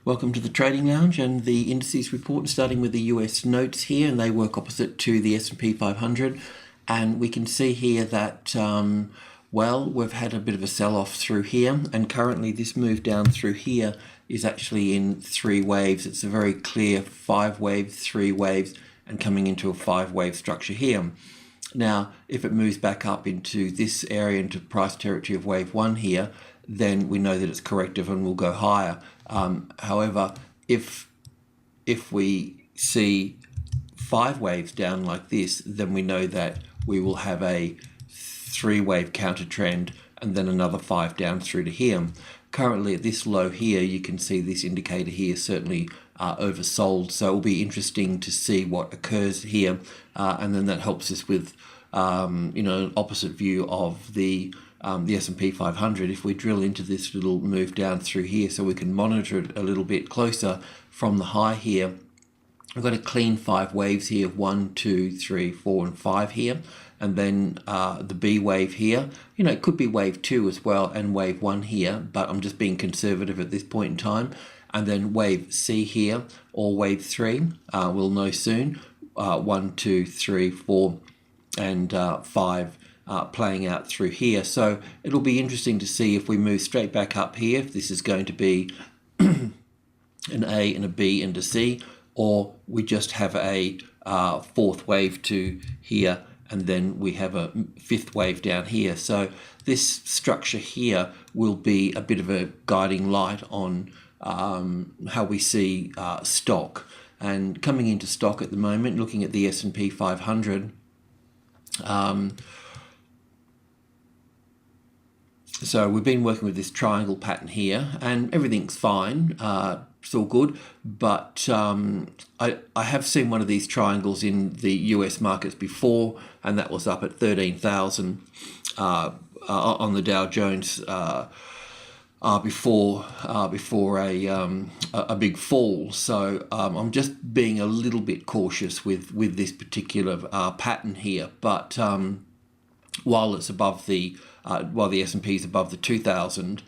Welcome to the Trading Lounge and the Indices report, starting with the US notes here, and they work opposite to the S&P 500. And we can see here that, we've had a bit of a sell-off through here, and currently this move down through here is actually in three waves. It's a very clear 5 waves, 3 waves, and coming into a 5-wave structure here. Now, if it moves back up into this area, into price territory of wave 1 here, then we know that it's corrective and will go higher. However, if we see 5 waves down like this, then we know that we will have a 3-wave counter trend and then another 5 down through to here. Currently at this low here, you can see this indicator here certainly oversold, so it will be interesting to see what occurs here, and then that helps us with an opposite view of the S&P 500. If we drill into this little move down through here so we can monitor it a little bit closer from the high here, we've got a clean 5 waves here, 1, 2, 3, 4, and 5 here, and then the B wave here. It could be wave 2 as well and wave 1 here, but I'm just being conservative at this point in time. And then wave C here or wave 3, we'll know soon. 1, 2, 3, 4, and 5 playing out through here. So it'll be interesting to see if we move straight back up here, if this is going to be an A and a B and a C, or we just have a 4th wave to here, and then we have a 5th wave down here. So this structure here will be a bit of a guiding light on how we see stock. And coming into stock at the moment, looking at the S&P 500, so we've been working with this triangle pattern here, and everything's fine. It's all good, but I have seen one of these triangles in the US markets before, and that was up at 13,000 on the Dow Jones before a big fall. So I'm just being a little bit cautious with this particular pattern here. But while it's above while the S&P is above the 2,000,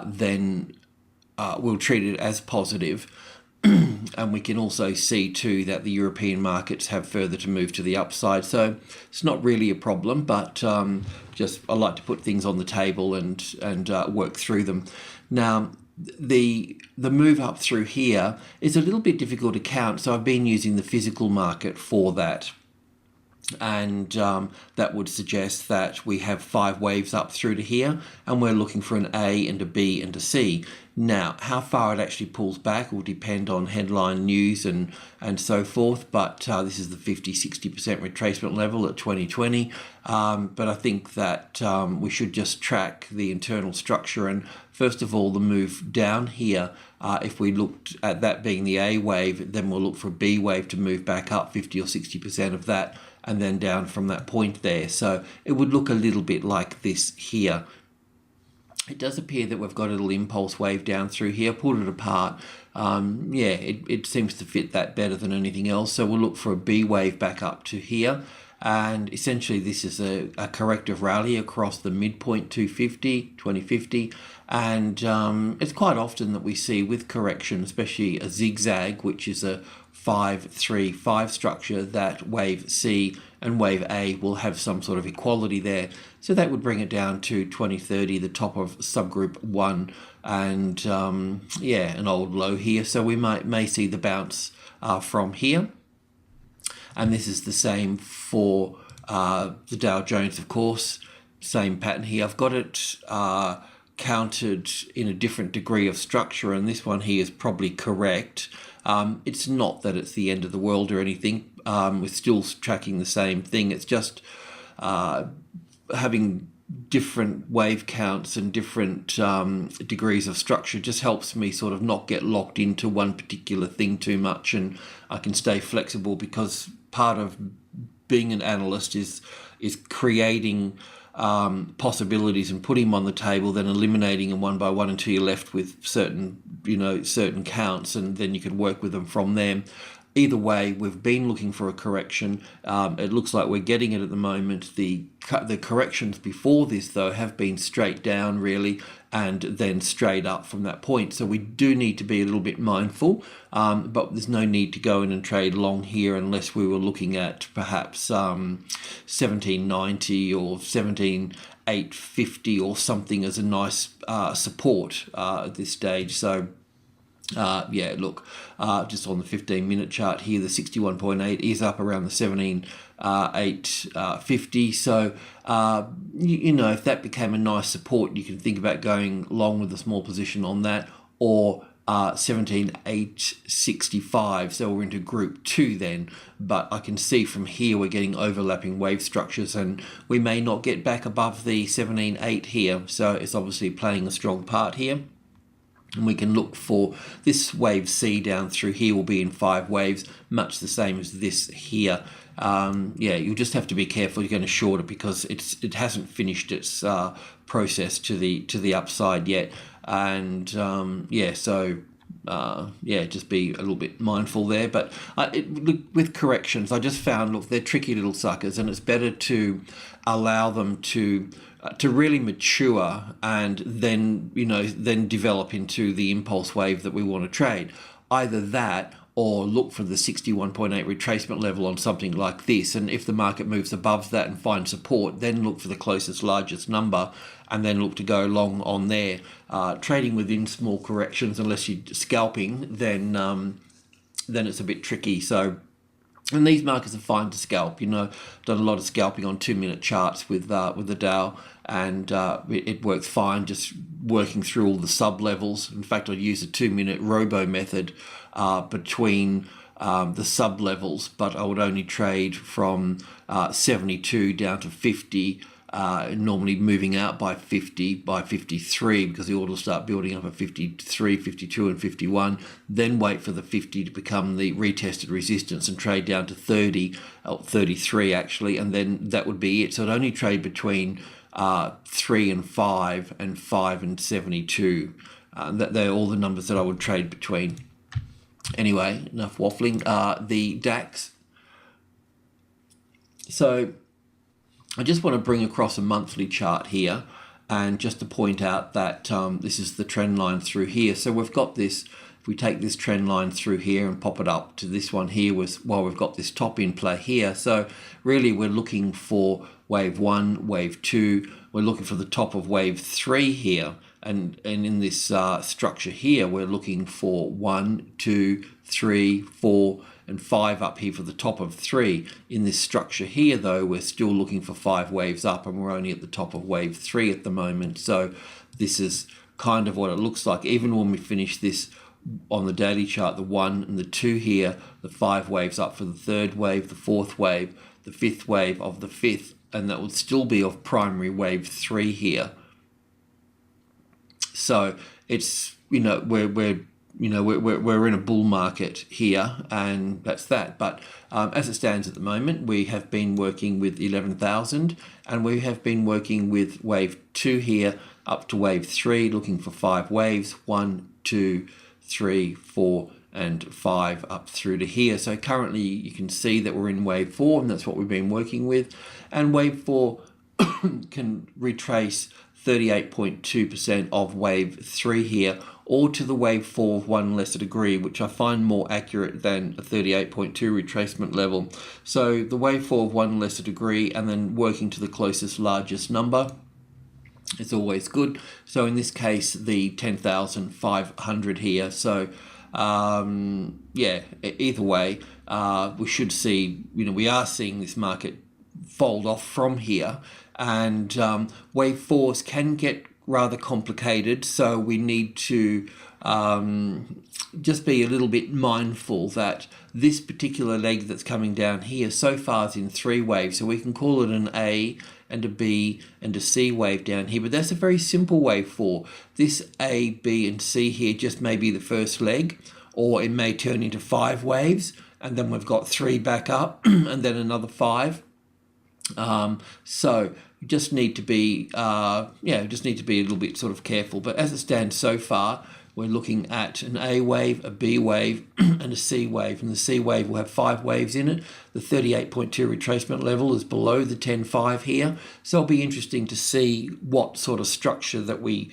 then we'll treat it as positive. And we can also see too that the European markets have further to move to the upside. So it's not really a problem, but just I like to put things on the table and work through them. Now, the move up through here is a little bit difficult to count, so I've been using the physical market for that. And that would suggest that we have 5 waves up through to here, and we're looking for an A and a B and a C. Now, how far it actually pulls back will depend on headline news and so forth, but this is the 50-60% retracement level at 2020. But I think that we should just track the internal structure, and first of all, the move down here, if we looked at that being the A wave, then we'll look for a B wave to move back up 50 or 60% of that, and then down from that point there. So it would look a little bit like this here. It does appear that we've got a little impulse wave down through here. Pulled it apart. It seems to fit that better than anything else. So we'll look for a B wave back up to here. And essentially this is a corrective rally across the midpoint 2050. And it's quite often that we see with correction, especially a zigzag, which is a 5-3-5 structure, that wave C and wave A will have some sort of equality there. So that would bring it down to 2030, the top of subgroup 1, and an old low here. So we may see the bounce from here. And this is the same for the Dow Jones, of course. Same pattern here. I've got it counted in a different degree of structure, and this one here is probably correct. It's not that it's the end of the world or anything. We're still tracking the same thing. It's just having different wave counts and different degrees of structure just helps me sort of not get locked into one particular thing too much, and I can stay flexible, because part of being an analyst is creating possibilities and putting them on the table, then eliminating them one by one until you're left with certain counts, and then you can work with them from there. either way, we've been looking for a correction. It looks like we're getting it at the moment. The corrections before this, though, have been straight down, really, and then straight up from that point. So we do need to be a little bit mindful, but there's no need to go in and trade long here unless we were looking at perhaps 1790 or 17,850 or something as a nice support at this stage. So yeah, look, just on the 15-minute chart here, the 61.8 is up around the 17,850. So, you know, if that became a nice support, you can think about going long with a small position on that, or 17,865. So we're into group 2 then. But I can see from here we're getting overlapping wave structures, and we may not get back above the 17.8 here. So it's obviously playing a strong part here. And we can look for this wave C down through here will be in 5 waves, much the same as this here. Yeah, you'll just have to be careful. You're going to short it because it hasn't finished its process to the upside yet. And yeah, so yeah, just be a little bit mindful there. But with corrections, I just found, look, they're tricky little suckers, and it's better to allow them to really mature and then, you know, then develop into the impulse wave that we want to trade. Either that, or look for the 61.8 retracement level on something like this, and if the market moves above that and finds support, then look for the closest largest number and then look to go long on there. Trading within small corrections, unless you're scalping, then it's a bit tricky. So, and these markets are fine to scalp. You know, done a lot of scalping on 2-minute charts with the Dow, and it works fine, just working through all the sub levels. In fact, I'd use a 2-minute robo method between the sub levels, but I would only trade from 72 down to 50. Normally moving out by 50, by 53, because the order will start building up at 53, 52 and 51, then wait for the 50 to become the retested resistance and trade down to 30, or 33 actually, and then that would be it. So I'd only trade between 3 and 5 and 5 and 72. They're all the numbers that I would trade between. Anyway, enough waffling. The DAX. So I just want to bring across a monthly chart here, and just to point out that this is the trend line through here. So we've got this, if we take this trend line through here and pop it up to this one here, while we've got this top in play here. So really we're looking for wave 1, wave 2, we're looking for the top of wave 3 here. And in this structure here, we're looking for 1, 2, 3, 4, and 5 up here for the top of 3. In this structure here, though, we're still looking for 5 waves up, and we're only at the top of wave 3 at the moment. So this is kind of what it looks like. Even when we finish this on the daily chart, the 1 and the 2 here, the 5 waves up for the 3rd wave, the 4th wave, the 5th wave of the 5th, and that would still be of primary wave 3 here. So it's, you know, we're in a bull market here, and that's that. But as it stands at the moment, we have been working with 11,000, and we have been working with wave 2 here up to wave 3, looking for 5 waves, 1, 2, 3, 4, and 5 up through to here. So currently you can see that we're in wave 4, and that's what we've been working with. And wave 4 can retrace 38.2% of wave 3 here, or to the wave 4 of 1 lesser degree, which I find more accurate than a 38.2 retracement level. So the wave 4 of 1 lesser degree, and then working to the closest largest number is always good. So in this case, the 10,500 here. So yeah, either way, we should see, you know, we are seeing this market fold off from here, and wave 4s can get rather complicated, so we need to just be a little bit mindful that this particular leg that's coming down here so far is in 3 waves, so we can call it an A and a B and a C wave down here, but that's a very simple wave 4. This A, B and C here just may be the first leg, or it may turn into 5 waves, and then we've got 3 back up and then another 5. So you just need to be, just need to be a little bit sort of careful. But as it stands so far, we're looking at an A wave, a B wave, and a C wave. And the C wave will have 5 waves in it. The 38.2 retracement level is below the 10.5 here. So it'll be interesting to see what sort of structure that we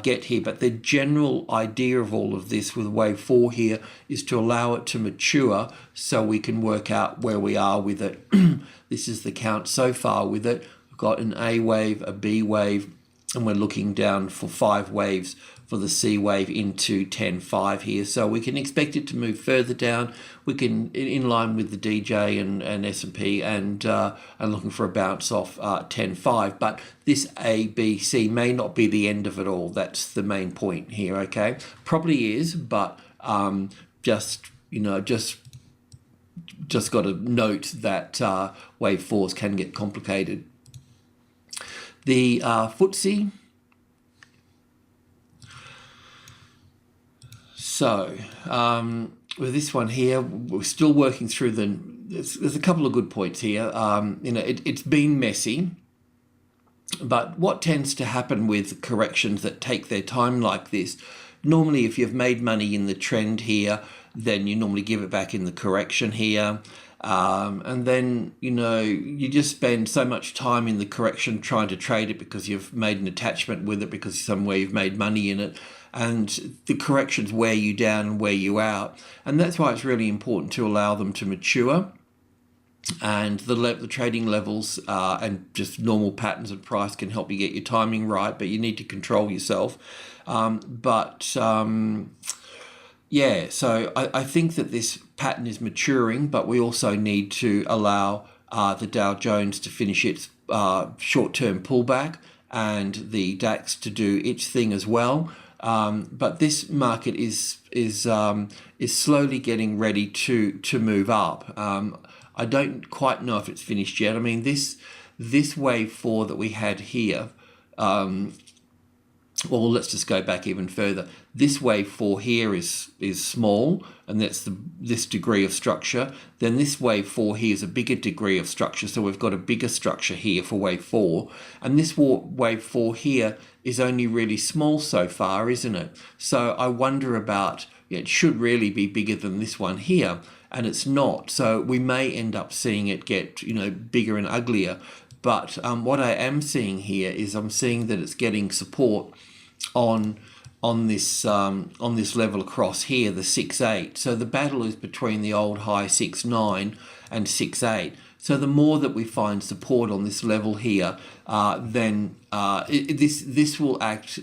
get here. But the general idea of all of this with wave 4 here is to allow it to mature so we can work out where we are with it. This is the count so far with it. We've got an A wave, a B wave, and we're looking down for 5 waves for the C wave into 10.5 here. So we can expect it to move further down. We can, in line with the DJ and S&P, and looking for a bounce off 10.5. But this A, B, C may not be the end of it all. That's the main point here, okay? Probably is, but just got to note that wave 4s can get complicated. The FTSE. So with this one here, we're still working through there's a couple of good points here. It's been messy, but what tends to happen with corrections that take their time like this, normally if you've made money in the trend here, then you normally give it back in the correction here. And then, you just spend so much time in the correction trying to trade it because you've made an attachment with it because somewhere you've made money in it. And the corrections wear you down and wear you out. And that's why it's really important to allow them to mature. And the trading levels and just normal patterns of price can help you get your timing right, but you need to control yourself. Yeah, so I think that this pattern is maturing, but we also need to allow the Dow Jones to finish its short-term pullback and the DAX to do its thing as well. But this market is slowly getting ready to move up. I don't quite know if it's finished yet. I mean, this wave 4 that we had here. Well, let's just go back even further. This wave 4 here is small, and that's this degree of structure. Then this wave 4 here is a bigger degree of structure, so we've got a bigger structure here for wave 4. And this wave 4 here is only really small so far, isn't it? So I wonder about, it should really be bigger than this one here, and it's not. So we may end up seeing it get, bigger and uglier. But what I am seeing here is I'm seeing that it's getting support on this level across here, the 6.8. So the battle is between the old high 6.9 and 6.8. So the more that we find support on this level here, then this will act.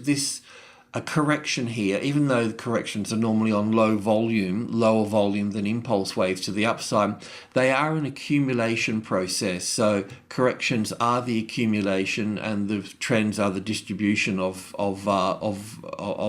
A correction here, even though the corrections are normally on lower volume than impulse waves to the upside, they are an accumulation process. So corrections are the accumulation, and the trends are the distribution of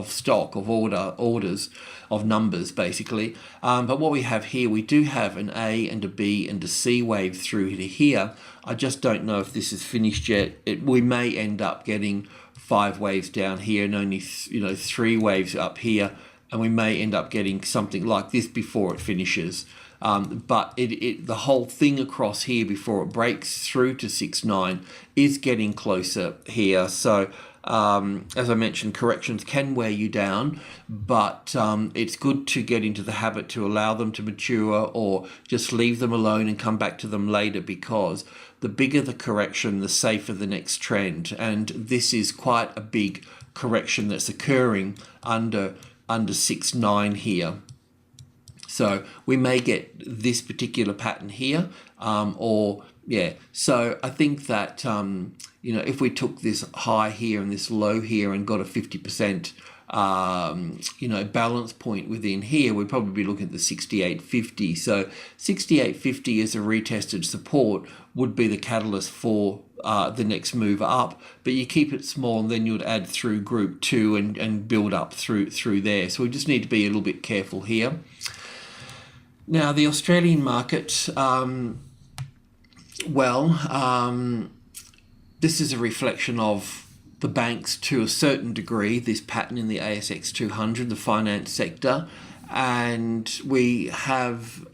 stock, of orders, of numbers, basically. But what we have here, we do have an A and a B and a C wave through to here. I just don't know if this is finished yet. We may end up getting 5 waves down here and only 3 waves up here, and we may end up getting something like this before it finishes. But the whole thing across here before it breaks through to 6.9 is getting closer here. So as I mentioned, corrections can wear you down, but it's good to get into the habit to allow them to mature, or just leave them alone and come back to them later, because the bigger the correction, the safer the next trend. And this is quite a big correction that's occurring under 6.9 here. So we may get this particular pattern here, So I think that, if we took this high here and this low here and got a 50%, balance point within here, we'd probably be looking at the 68.50. So 68.50 as a retested support would be the catalyst for the next move up, but you keep it small and then you'd add through group 2 and build up through there. So we just need to be a little bit careful here. Now the Australian market, this is a reflection of the banks to a certain degree, this pattern in the ASX 200, the finance sector. And we have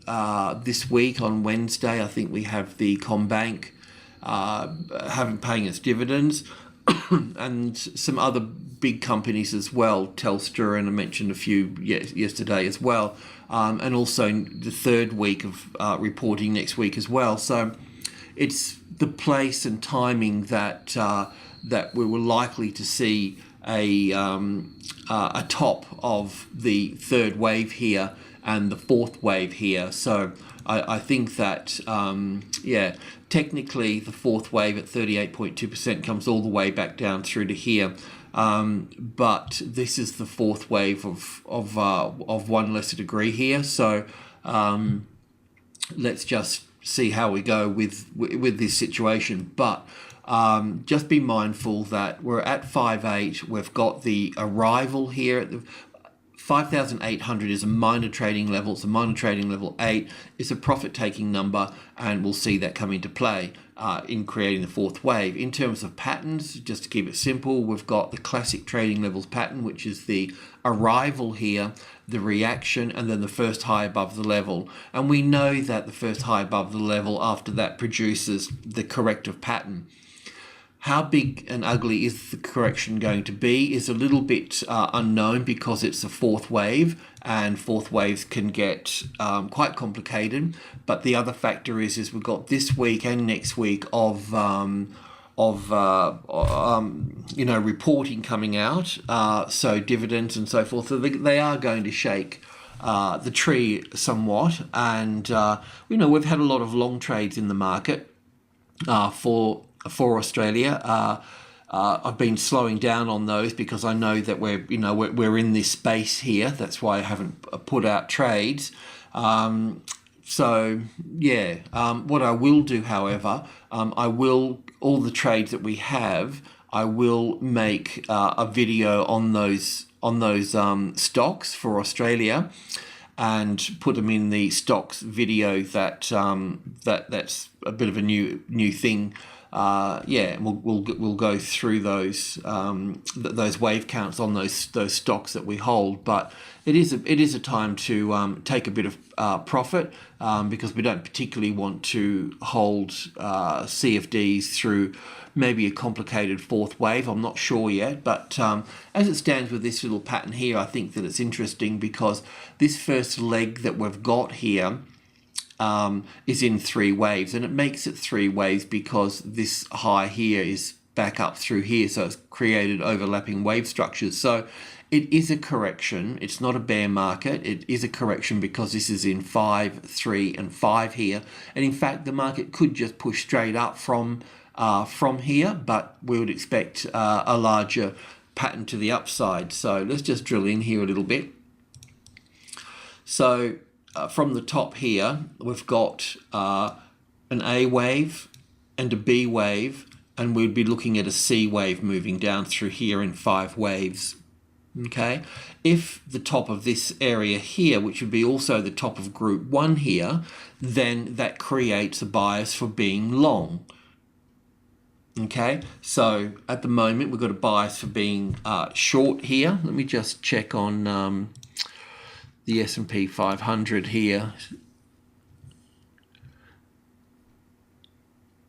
this week on Wednesday, I think we have the CommBank paying its dividends. and some other big companies as well, Telstra, and I mentioned a few yesterday as well, and also the third week of reporting next week as well. So it's the place and timing that that we were likely to see a top of the third wave here and the fourth wave here. So I think that, technically the fourth wave at 38.2% comes all the way back down through to here. But this is the fourth wave of one lesser degree here. So let's just see how we go with this situation. But just be mindful that we're at 5.8. We've got the arrival here at the 5,800 is a minor trading level. It's a minor trading level 8. It's a profit-taking number, and we'll see that come into play in creating the fourth wave. In terms of patterns, just to keep it simple, we've got the classic trading levels pattern, which is the arrival here, the reaction, and then the first high above the level. And we know that the first high above the level after that produces the corrective pattern. How big and ugly is the correction going to be is a little bit unknown, because it's a fourth wave, and fourth waves can get quite complicated. But the other factor is we've got this week and next week of reporting coming out, so dividends and so forth. So they are going to shake the tree somewhat, and we've had a lot of long trades in the market for Australia. I've been slowing down on those because I know that we're in this space here. That's why I haven't put out trades. What I will do, however, all the trades that we have, I will make a video on those stocks for Australia, and put them in the stocks video. That's a bit of a new thing. We'll go through those wave counts on those stocks that we hold. But it is a time to take a bit of profit, because we don't particularly want to hold CFDs through maybe a complicated fourth wave. I'm not sure yet, but as it stands with this little pattern here, I think that it's interesting, because this first leg that we've got here is in three waves, and it makes it three waves because this high here is back up through here, so it's created overlapping wave structures. So it is a correction. It's not a bear market. It is a correction because this is in 5, 3, and 5 here, and in fact the market could just push straight up from here, but we would expect a larger pattern to the upside. So let's just drill in here a little bit. So from the top here, we've got an A wave and a B wave, and we'd be looking at a C wave moving down through here in 5 waves. Okay, if the top of this area here, which would be also the top of group 1 here, then that creates a bias for being long. Okay, so at the moment we've got a bias for being short here. Let me just check on the S&P 500 here.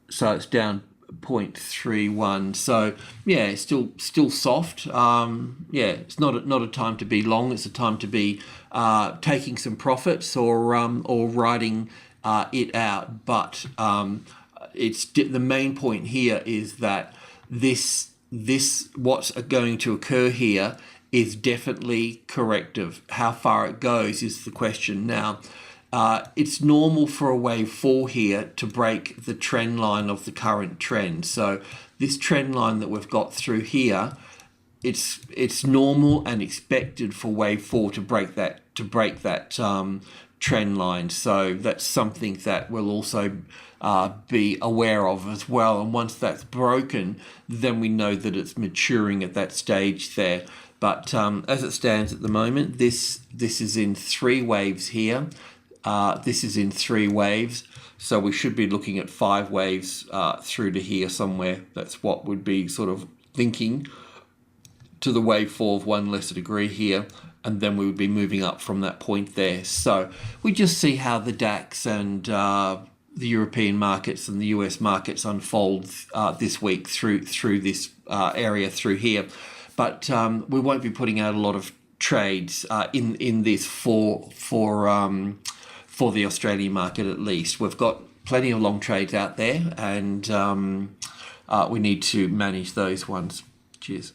So it's down 0.31. So yeah, it's still soft. It's not a time to be long. It's a time to be taking some profits or riding it out. But it's the main point here is that this what's going to occur here is definitely corrective. How far it goes is the question. Now, it's normal for a wave 4 here to break the trend line of the current trend. So this trend line that we've got through here, it's normal and expected for wave 4 to break that trend line. So that's something that we'll also be aware of as well. And once that's broken, then we know that it's maturing at that stage there. But as it stands at the moment, this is in 3 waves here. This is in 3 waves. So we should be looking at 5 waves through to here somewhere. That's what would be sort of linking to the wave 4 of 1 lesser degree here. And then we would be moving up from that point there. So we just see how the DAX and the European markets and the US markets unfold this week through this area through here. But we won't be putting out a lot of trades in this for the Australian market at least. We've got plenty of long trades out there, and we need to manage those ones. Cheers.